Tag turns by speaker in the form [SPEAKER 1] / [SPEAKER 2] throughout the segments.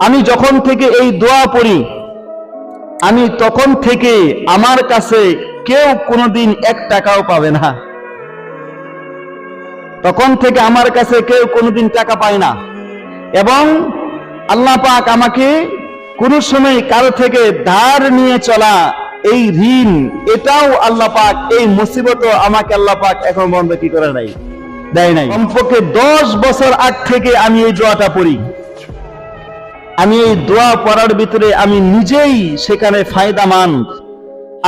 [SPEAKER 1] আমি যখন থেকে এই দোয়া পড়ি, আমি তখন থেকে আমার কাছে কেউ কোনোদিন 1 টাকাও পাবে না। তখন থেকে আমার কাছে কেউ কোনোদিন টাকা পায় না, এবং আল্লাহ পাক আমাকে কোনো সময় কারো থেকে ধার নিয়ে চলা এই ঋণ, এটাও আল্লাহ পাক, এই মুসিবতও আমাকে আল্লাহ পাক এখন বন্ধ কি করে নাই, দেয় নাই। কমপক্ষে 10 বছর আগ থেকে আমি এই দোয়াটা পড়ি। আমি এই দোয়া পড়ার ভিতরে আমি নিজেই সেখানে ফায়দামান,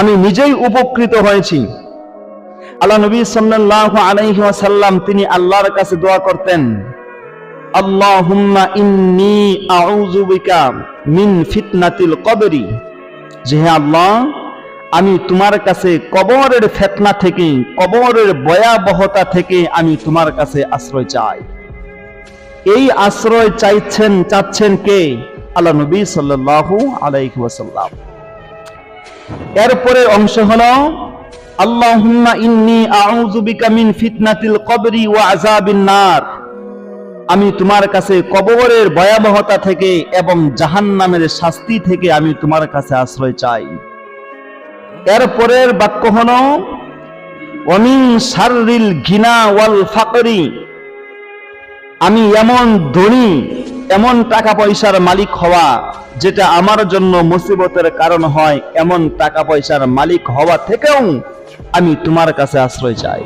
[SPEAKER 1] আমি নিজেই উপকৃত হয়েছি। আল্লাহ নবী সাল্লাল্লাহু আলাইহি ওয়াসাল্লাম তিনি আল্লাহর কাছে দোয়া করতেন, আল্লাহুম্মা ইন্নী আউযু বিকা মিন ফিতনাতিল কবরি, যে হে আল্লাহ, আমি তোমার কাছে কবরের ফিতনা থেকে, কবরের ভয়াবহতা থেকে আমি তোমার কাছে আশ্রয় চাই। এই আশ্রয় চাচ্ছেন কে? আল্লাহ নবী সাল্লাল্লাহু আলাইহি ওয়াসাল্লাম। এরপরে অংশ হলো আল্লাহুম্মা ইন্নী আউযু বিকা মিন ফিতনাতিল কবরি ওয়া আযাবিন নার, আমি তোমার কাছে কবরের ভয়াবহতা থেকে এবং জাহান্নামের শাস্তি থেকে আমি তোমার কাছে আশ্রয় চাই। এরপরের বাক্য হলো ওয়া মিন শাররিল গিনা ওয়াল ফাকরি, আমি এমন ধনী, এমন টাকা পয়সার মালিক হওয়া যেটা আমার জন্য মুসিবতের কারণ হয়, এমন টাকা পয়সার মালিক হওয়া থেকেও আমি তোমার কাছে আশ্রয় চাই।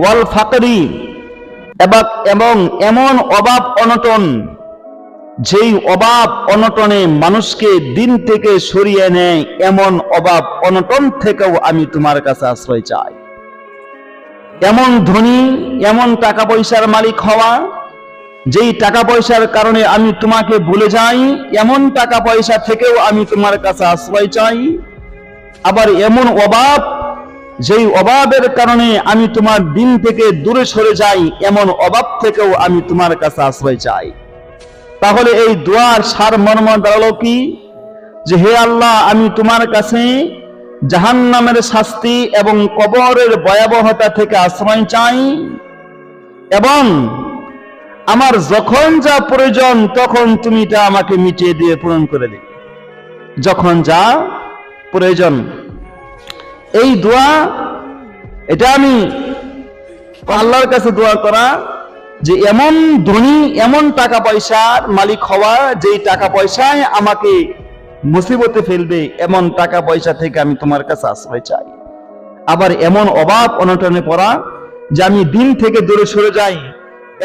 [SPEAKER 1] ওয়াল ফাকরি, এবং এমন অভাব অনটন, যেই অভাব অনটনে মানুষকে দিন থেকে সরিয়ে নেয়, এমন অভাব অনটন থেকেও আমি তোমার কাছে আশ্রয় চাই। এমন ধনী, এমন টাকা পয়সার মালিক হওয়া, যেই টাকা পয়সার কারণে আমি তোমাকে ভুলে যাই, এমন টাকা পয়সা থেকেও আমি তোমার কাছে আশ্রয় চাই। আবার এমন অভাব, যেই অভাবের কারণে আমি তোমার দিন থেকে দূরে সরে যাই, এমন অভাব থেকেও আমি তোমার কাছে আশ্রয় চাই। তাহলে এই দোয়ার সারমর্ম দাঁড়ালো কি? যে হে আল্লাহ, আমি তোমার কাছে জাহান্নামের শাস্তি এবং কবরের ভয়াবহতা থেকে আশ্রয় চাই, এবং আমার যখন যা প্রয়োজন তখন তুমি এটা আমাকে মিটিয়ে দিয়ে পূরণ করে দিবে, যখন যা প্রয়োজন। এই দোয়া, এটা আমি আল্লাহর কাছে দোয়া করা, যে এমন ধনী, এমন টাকা পয়সার মালিক হওয়া, যেই টাকা পয়সায় আমাকে মুসিবতে ফেলবে, এমন টাকা পয়সা থেকে আমি তোমার কাছে আশ্রয় চাই। আবার এমন অভাব অনটনে পড়া, যে আমি দিন থেকে দূরে সরে যাই,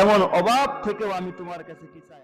[SPEAKER 1] এমন অভাব থেকেও আমি তোমার কাছে কি চাই।